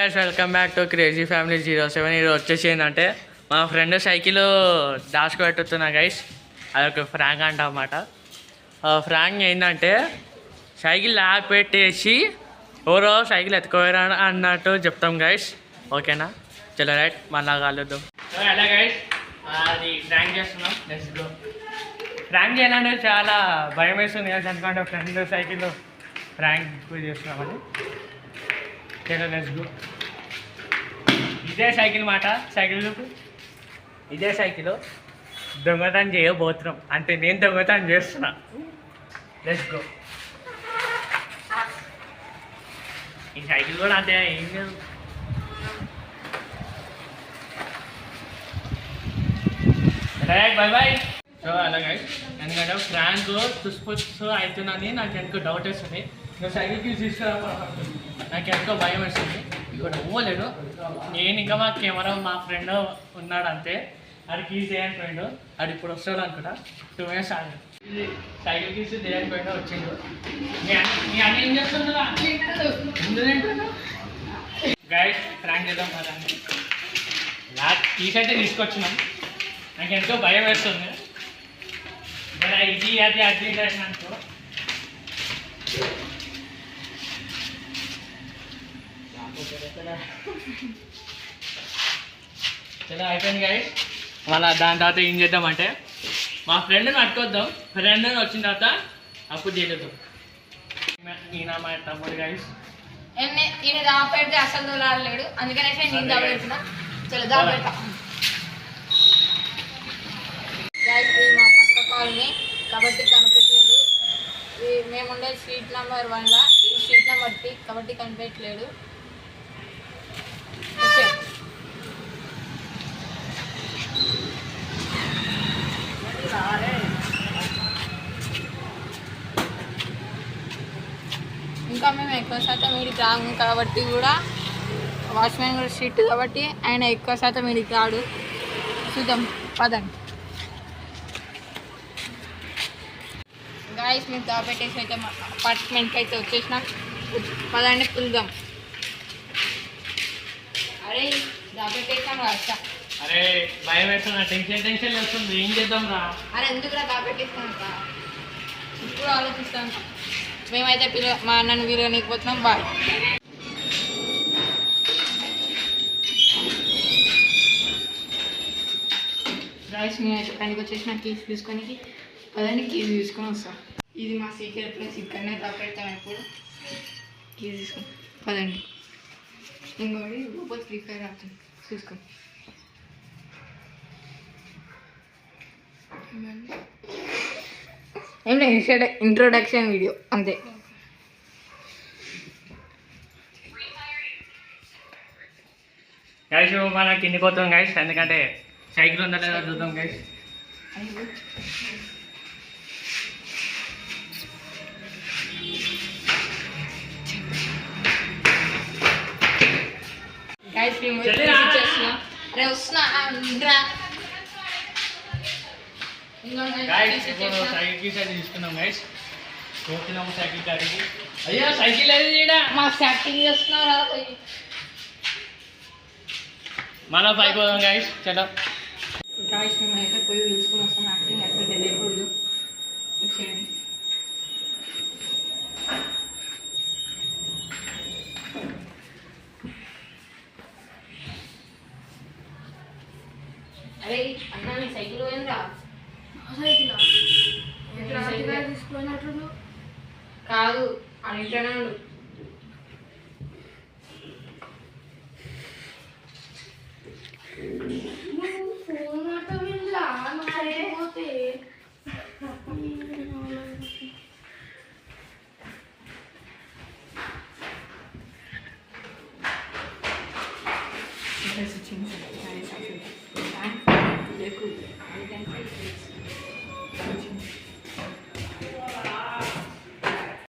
Guys welcome back to crazy family 07. ఇది వచ్చేసి ఏంటంటే మా ఫ్రెండ్ సైకిల్ దాచుకోబెట్టుతున్నా గైస్. అదొక ఫ్రాంక్ అంటమాట. ఫ్రాంక్ ఏంటంటే సైకిల్ లాక్ పెట్టేసి ఎవరో సైకిల్ ఎత్తుకోరా అన్నట్టు చెప్తాం గైస్. ఓకేనా? చలో రైట్ మళ్ళా కలుద్దాం. ఎలా గైస్ అది ఫ్రాంక్ చేస్తున్నాం. Let's go. ఫ్రాంక్ చేయాలంటే చాలా భయం వేస్తుంది గైస్, ఎందుకంటే ఫ్రెండ్ సైకిల్ ఫ్రాంక్ చేస్తున్నామని. చలో లెట్స్ గో. ఇదే సైకిల్ మాట, సైకిల్ ఇదే సైకిల్ దొంగతనం చేయబోతున్నాం. అంటే నేను దొంగతనం చేస్తున్నా. Let's go. ఈ సైకిల్ కూడా అంతే ఏం లేదు. Bye bye. సో అలాగే ఎందుకంటే ఫ్రాంక్ తుస్పుచ్చు అవుతుందని నాకు ఎందుకో డౌట్ వేస్తుంది. నువ్వు సైకిల్ యూజ్ తీసుకురా, నాకు ఎంతో భయం వేస్తుంది. ఇక్కడ పోలేడు నేను, ఇంకా మా కెమెరా మా ఫ్రెండ్ ఉన్నాడు అంతే. అది కీస్ చేయకపోయిండు, అది ఇప్పుడు వస్తాడు అనుకుంటా. 2 minutes ఆగి ఇది సైకిల్ కీస్ చేయకపోయిండు, వచ్చిండు. నీ అన్నీ ఏం చేస్తుందా గైస్? ఫ్రాంక్ చేద్దాం కదా. నాకు కీస్ అయితే తీసుకొచ్చినాం, నాకు ఎంతో భయం వేస్తుంది. ఇది అది అది అనుకో. చలో అయిపోయింది గైస్. మళ్ళీ దాని తర్వాత ఏం చేద్దామంటే మా ఫ్రెండ్ని పట్టుకొద్దాం. ఫ్రెండ్ వచ్చిన తర్వాత అప్పుడు చేయలేద్దాం. ఈయన మా తమ్ముడు గైస్. ఈయన దాపెడితే అసలు దూరాడలేడు, అందుకనే నేను దాపెడుతున్నా. చలో దాపెడతా. మా పక్క కాలనీ కాబట్టి కనిపెట్టలేదు. మేముండే స్ట్రీట్ నెంబర్ 1లా, ఈ స్ట్రీట్ నెంబర్ 3 కాబట్టి కనిపెట్టలేడు. ఇంకా మేము ఎక్కువ శాతం వీడికి రాము కాబట్టి కూడా, వాచ్మెన్ కూడా స్ట్రిక్ట్ కాబట్టి ఆయన ఎక్కువ శాతం వీడికి రాడు. చూద్దాం పదండి గాయస్. మేము దాపెట్టేసి అయితే మా అపార్ట్మెంట్కి అయితే వచ్చేసినాం. పదండి పిలుద్దాం. అరే దాపెట్టేసాం రా. అరే భయం వేస్తున్నా, టెన్షన్ వస్తుంది. ఏం చేద్దాం రా? అరే ఎందుకురా దాపెట్టేస్తాం రా, ఇప్పుడు ఆలోచిస్తాం. మేమైతే మా అన్నను వీరనిపోతున్నాం. బాయ్. గాయస్ మేమైతే పనికి వచ్చేసిన కీస్ తీసుకొని పదండి కీస్ తీసుకొని వస్తాం. ఇది మా సీక్రెట్ ప్లేస్, ఇక్కడనే దాపెడతాం. ఎప్పుడు కీస్ తీసుకొని పదండి. ఇంకోటి లోపల 3 5 అవుతుంది చూసుకోండి. ఏం లేదు, ఇంట్రొడక్షన్ వీడియో అంతే. గైస్ మనం కిందికి పోతాం గైస్, ఎందుకంటే సైకిల్ ఉందా లేదా చూద్దాం గైస్. గైస్ మేము అరే వస్తున్నా. సైకిల్ కీస్ అయితే తీసుకున్నాం గైస్. పోతున్నాము సైకిల్ కాడికి. అయ్యో సైకిల్ అది తీయడా, మా యాక్టింగ్ చేస్తున్నారా? మనం పైకి పోదాం గైస్. చలో గాయస్ మేమైతే పోయి పిలుచుకొని వస్తాం. యాక్టింగ్ అసలు తెలియకూడదు. వచ్చేయండి. అరే అన్న నీ సైకిల్ పోయిందిరా. కాదు అడిగితేనే ఉండు.